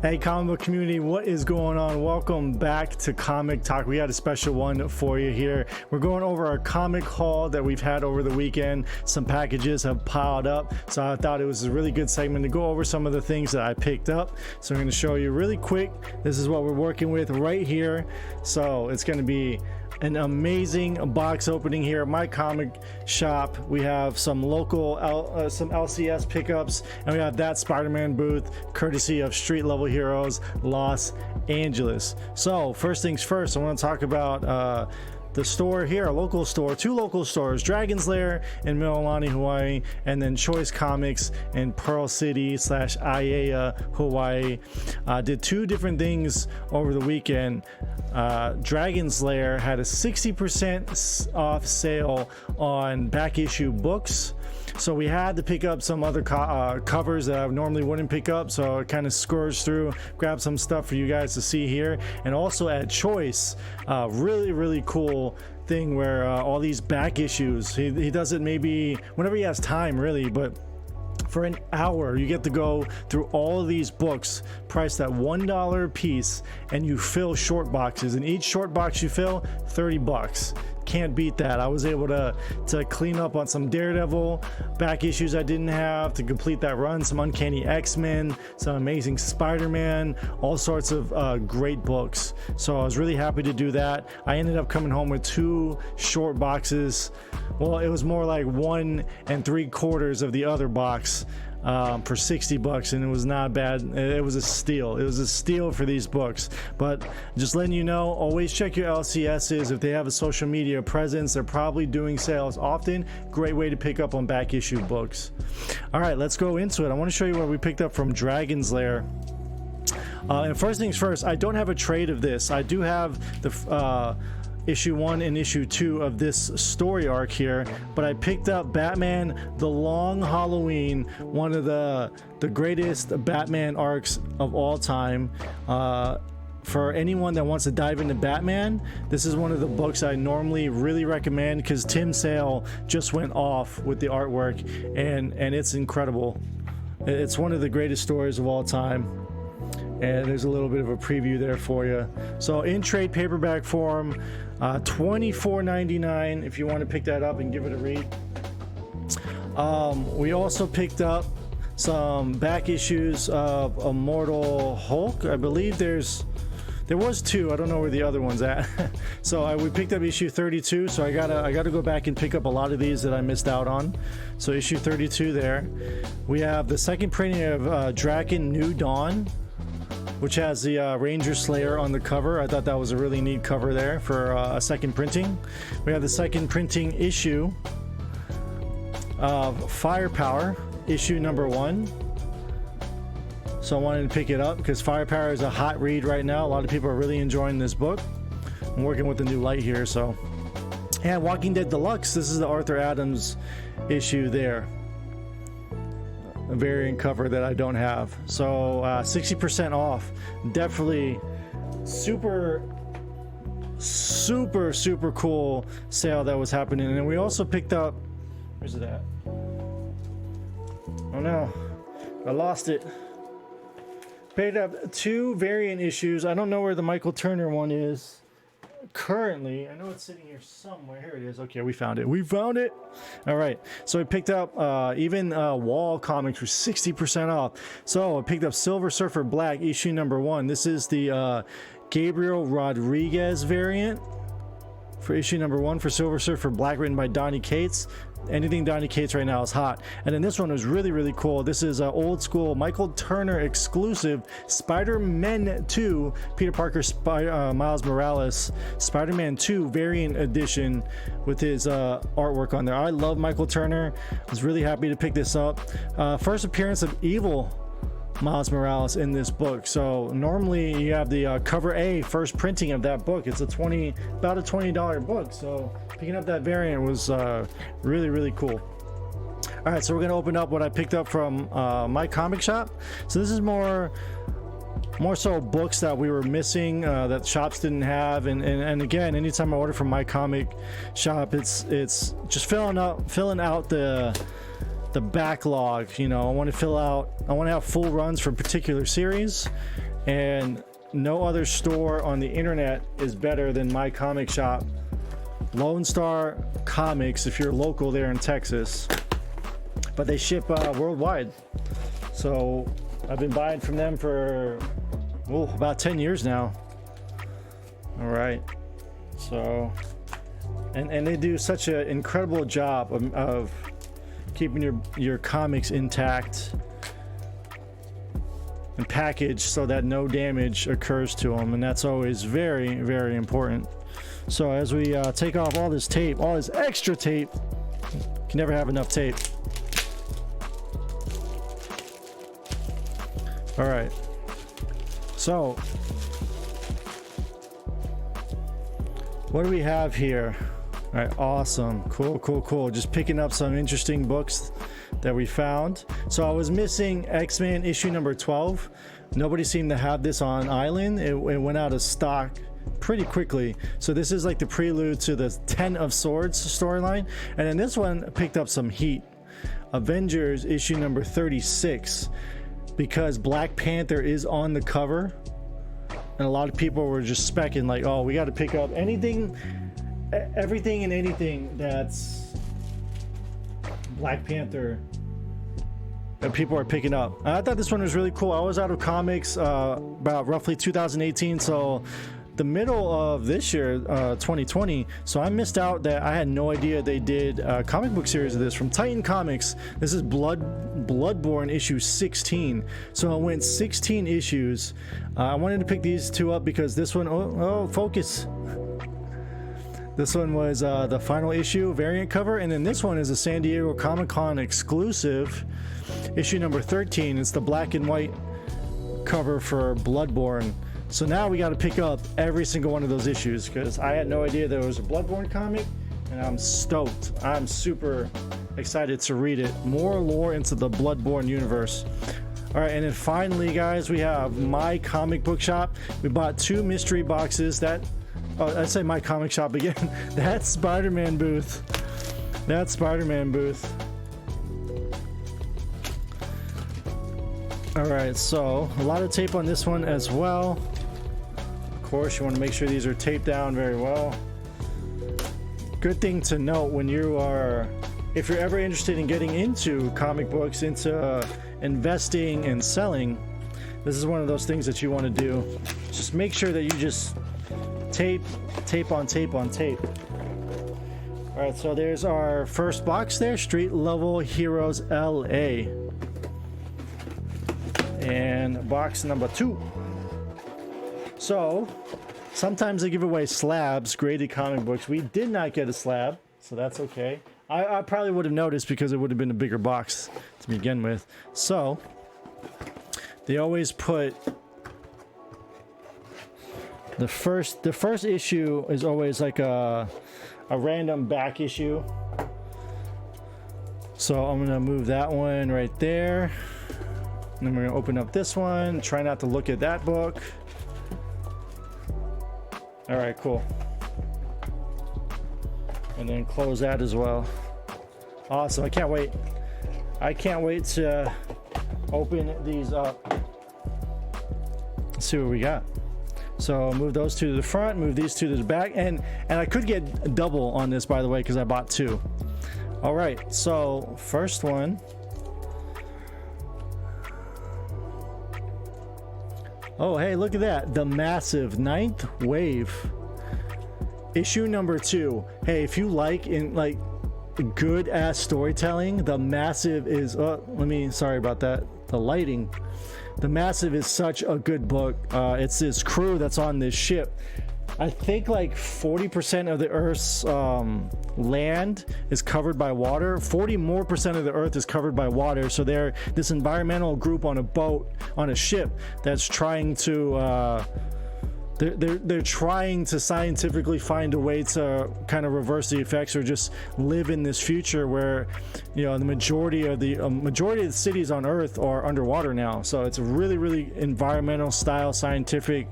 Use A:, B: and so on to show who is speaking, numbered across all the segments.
A: Hey comic book community, what is going on? Welcome back to Comic Talk. We got a special one for you here. We're going over our comic haul that we've had over the weekend. Some packages have piled up, so I thought it was a really good segment to go over some of the things that I picked up. So I'm going to show you really quick. This is what we're working with right here. So it's going to be an amazing box opening here at MyComicShop. We have some local some LCS pickups, and we have that Spider-Man booth courtesy of Street Level Heroes Los Angeles. So first things first, I want to talk about the store here, a local store, two local stores, Dragon's Lair in Mililani, Hawaii, and then Choice Comics in Pearl City / Aiea, Hawaii. Did two different things over the weekend. Dragon's Lair had a 60% off sale on back issue books. So we had to pick up some other covers that I normally wouldn't pick up, so I kind of scourged through, grabbed some stuff for you guys to see here. And also at Choice, really cool thing where all these back issues, he does it maybe whenever he has time, really, but for an hour you get to go through all of these books priced at $1 a piece, and you fill short boxes, and each short box you fill $30. Can't beat that. I was able to clean up on some Daredevil back issues I didn't have to complete that run, some Uncanny X-Men, some Amazing Spider-Man, all sorts of great books. So I was really happy to do that. I ended up coming home with two short boxes. Well, it was more like 1 3/4 of the other box for $60, and it was not bad. It was a steal. It was a steal for these books. But just letting you know, always check your LCSs. If they have a social media presence, they're probably doing sales often. Great way to pick up on back issue books. All right, let's go into it. I want to show you what we picked up from Dragon's Lair. And first things first, I don't have a trade of this. I do have the issue 1 and issue 2 of this story arc here, but I picked up Batman The Long Halloween, one of the greatest Batman arcs of all time. For anyone that wants to dive into Batman, this is one of the books I normally really recommend, because Tim Sale just went off with the artwork, and it's incredible. It's one of the greatest stories of all time. And there's a little bit of a preview there for you. So in trade paperback form, $24.99 if you want to pick that up and give it a read. We also picked up some back issues of Immortal Hulk. I believe there was two. I don't know where the other one's at. So we picked up issue 32. So I gotta go back and pick up a lot of these that I missed out on. So issue 32 there. We have the second printing of Draken New Dawn, which has the Ranger Slayer on the cover. I thought that was a really neat cover there for a second printing. We have the second printing issue of Firepower, issue number 1. So I wanted to pick it up because Firepower is a hot read right now. A lot of people are really enjoying this book. I'm working with the new light here, so. And Walking Dead Deluxe, this is the Arthur Adams issue there. A variant cover that I don't have. So 60% off. Definitely super cool sale that was happening. And we also picked up, where's it at? Oh no, I lost it. Picked up two variant issues. I don't know where the Michael Turner one is currently. I know it's sitting here somewhere. Here it is. Okay, we found it. All right, so we picked up even Wall Comics for 60% off. So I picked up Silver Surfer Black issue number 1. This is the Gabriel Rodriguez variant for issue number 1 for Silver Surfer Black, written by Donny Cates. Anything Donny Cates right now is hot. And then this one was really cool. This is old school Michael Turner exclusive Spider-Man 2 Peter Parker Miles Morales Spider-Man 2 variant edition with his artwork on there. I love Michael Turner. I was really happy to pick this up. First appearance of Evil Miles Morales in this book. So normally you have the cover A first printing of that book. It's about a $20 book. So picking up that variant was really cool. All right, so we're gonna open up what I picked up from MyComicShop. So this is more so books that we were missing that shops didn't have, and again, anytime I order from MyComicShop, it's just filling out the backlog. You know, I want to have full runs for particular series, and no other store on the internet is better than MyComicShop. Lone Star Comics, if you're local there in Texas, but they ship worldwide. So I've been buying from them for about 10 years now. All right, so and they do such an incredible job of keeping your comics intact and packaged so that no damage occurs to them, and that's always very, very important. So as we take off all this tape, all this extra tape, can never have enough tape. All right, so what do we have here? All right, awesome, cool. Just picking up some interesting books that we found. So I was missing X-Men issue number 12. Nobody seemed to have this on Island. It went out of stock pretty quickly. So this is like the prelude to the 10 of Swords storyline. And then this one picked up some heat. Avengers issue number 36, because Black Panther is on the cover. And a lot of people were just specking like, oh, we got to pick up everything and anything that's Black Panther that people are picking up. I thought this one was really cool. I was out of comics about roughly 2018, so the middle of this year, 2020. So I missed out that I had no idea they did a comic book series of this from Titan Comics. This is Bloodborne issue 16. So I went 16 issues. I wanted to pick these two up because this one, focus. This one was the final issue variant cover, and then this one is a San Diego Comic-Con exclusive, issue number 13. It's the black and white cover for Bloodborne. So now we got to pick up every single one of those issues because I had no idea there was a Bloodborne comic, and I'm stoked. I'm super excited to read it. More lore into the Bloodborne universe. All right, and then finally, guys, we have My Comic Book Shop. We bought 2 mystery boxes. That I say My Comic Shop again. That's Spider-Man booth. That's Spider-Man booth. All right, so a lot of tape on this one as well. Of course, you want to make sure these are taped down very well. Good thing to note when you are, if you're ever interested in getting into comic books, into investing and selling, this is one of those things that you want to do. Just make sure that you just tape on tape on tape. All right, so there's our first box there, Street Level Heroes LA. And box number 2. So sometimes they give away slabs, graded comic books. We did not get a slab, so that's okay. I probably would have noticed because it would have been a bigger box to begin with. So they always put the first issue is always like a random back issue. So I'm gonna move that one right there. And then we're gonna open up this one. Try not to look at that book. All right, cool. And then close that as well. Awesome, I can't wait. I can't wait to open these up. Let's see what we got. So move those 2 to the front, move these 2 to the back. And I could get double on this, by the way, because I bought 2. All right, so first one. Oh, hey, look at that. The Massive 9th Wave. Issue number 2. Hey, if you like good ass storytelling, The Massive is sorry about that. The lighting. The Massive is such a good book. It's this crew that's on this ship. I think like 40% of the Earth's land is covered by water. 40% more of the Earth is covered by water. So they're this environmental group on a boat, on a ship that's trying to they're trying to scientifically find a way to kind of reverse the effects or just live in this future where, you know, the majority of the cities on Earth are underwater now. So it's a really, really environmental style scientific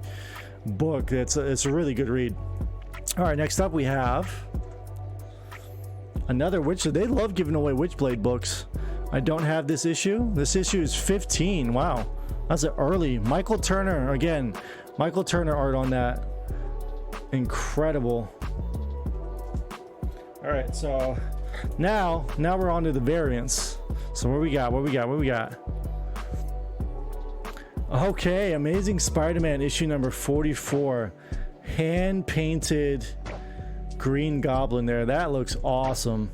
A: book. It's a really good read. All right, next up we have another Witch. They love giving away Witchblade books. I don't have this issue. This issue is 15. Wow, that's an early Michael Turner. Again, Michael Turner art on that, incredible. All right, so now we're on to the variants. So what we got? Okay, Amazing Spider-Man issue number 44, hand painted Green Goblin there. That looks awesome.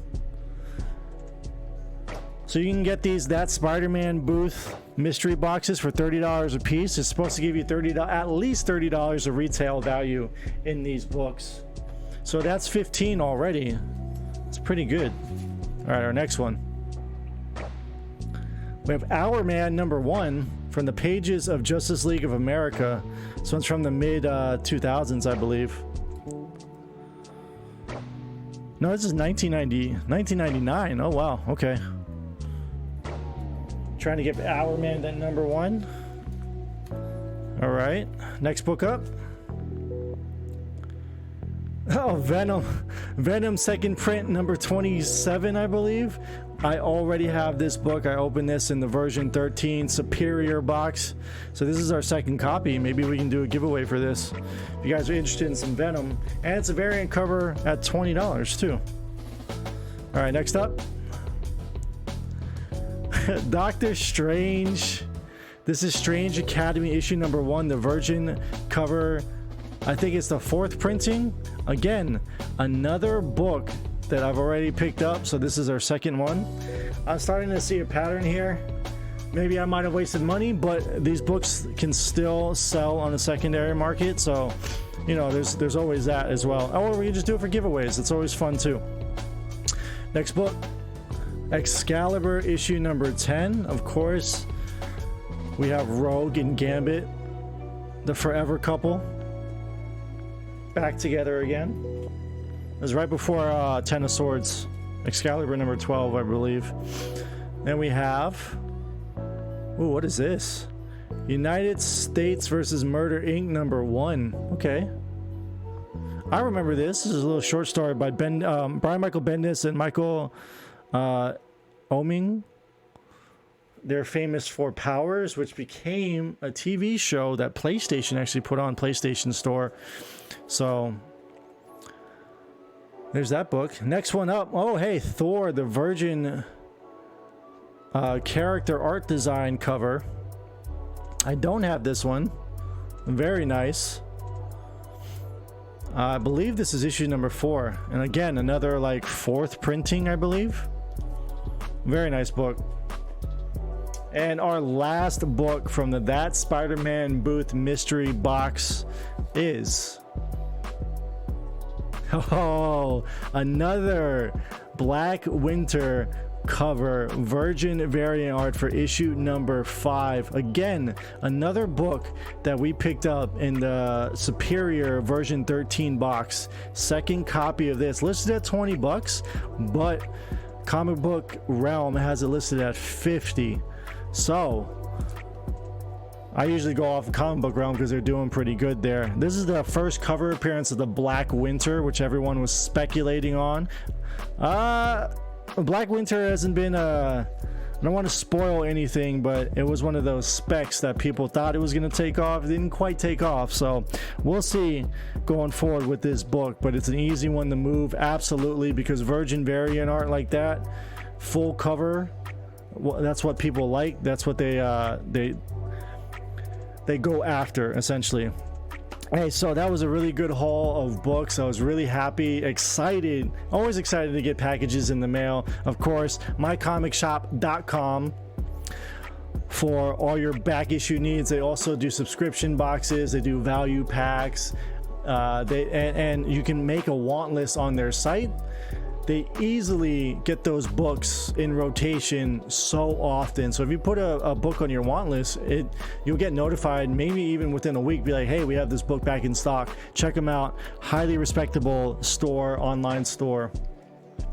A: So you can get that Spider-Man booth mystery boxes for $30 a piece. It's supposed to give you at least $30 of retail value in these books. So that's 15 already. It's pretty good. All right, our next one. We have Our Man number 1 from the pages of Justice League of America. This one's from the mid 2000s, I believe. No, this is 1999. Oh wow, okay. Trying to get Our Man that number 1. All right, next book up. Oh, Venom second print number 27, I believe. I already have this book. I opened this in the version 13 superior box, so this is our second copy. Maybe we can do a giveaway for this if you guys are interested in some Venom, and it's a variant cover at $20 too. All right, next up. Doctor Strange. This is Strange Academy issue number 1, the virgin cover. I think it's the 4th printing. Again, another book that I've already picked up, so this is our second one. I'm starting to see a pattern here. Maybe I might have wasted money, but these books can still sell on the secondary market, so you know, there's always that as well. Or we can just do it for giveaways. It's always fun too. Next book, Excalibur issue number 10. Of course, we have Rogue and Gambit, the forever couple, back together again. It was right before 10 of Swords, Excalibur number 12, I believe. Then we have, ooh, what is this? United States versus Murder Inc. number 1. Okay, I remember this. This is a little short story by Brian Michael Bendis and Michael Oeming. They're famous for Powers, which became a TV show that PlayStation actually put on PlayStation Store. So there's that book. Next one up. Oh, hey, Thor, the Virgin character art design cover. I don't have this one. Very nice. I believe this is issue number 4. And again, another like 4th printing, I believe. Very nice book. And our last book from the That Spider-Man booth mystery box is, oh, another Black Winter cover virgin variant art for issue number 5. Again, another book that we picked up in the superior version 13 box. Second copy of this, listed at $20, but Comic Book Realm has it listed at $50. So I usually go off of Comic Book Realm because they're doing pretty good there. This is the first cover appearance of the Black Winter, which everyone was speculating on. Black Winter hasn't been I don't want to spoil anything, but it was one of those specs that people thought it was going to take off. It didn't quite take off, so we'll see going forward with this book, but it's an easy one to move, absolutely, because virgin variant art like that, full cover, well, that's what people like. That's what they go after, essentially. Hey, so that was a really good haul of books. I was really happy, excited, always excited to get packages in the mail. Of course, MyComicShop.com for all your back issue needs. They also do subscription boxes. They do value packs. And you can make a want list on their site. They easily get those books in rotation so often. So if you put a book on your want list, you'll get notified maybe even within a week. Be like, hey, we have this book back in stock. Check them out. Highly respectable store, online store.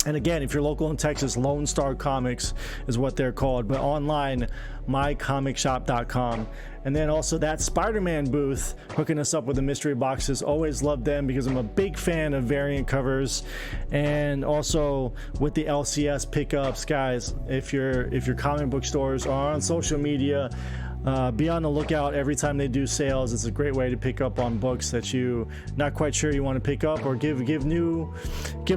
A: And again, if you're local in Texas, Lone Star Comics is what they're called, but online, MyComicShop.com. And then also that Spider-Man booth hooking us up with the mystery boxes. Always love them because I'm a big fan of variant covers. And also with the LCS pickups, guys, if your comic book stores are on social media, be on the lookout every time they do sales. It's a great way to pick up on books that you not quite sure you want to pick up, or give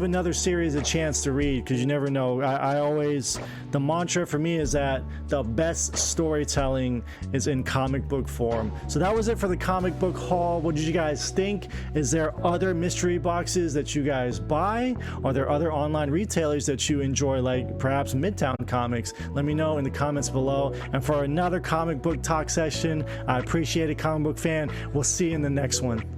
A: another series a chance to read, because you never know. I always, the mantra for me is that the best storytelling is in comic book form. So that was it for the comic book haul. What did you guys think? Is there other mystery boxes that you guys buy? Are there other online retailers that you enjoy, like perhaps Midtown Comics? Let me know in the comments below. And for another comic book talk session, I appreciate it, comic book fan. We'll see you in the next one.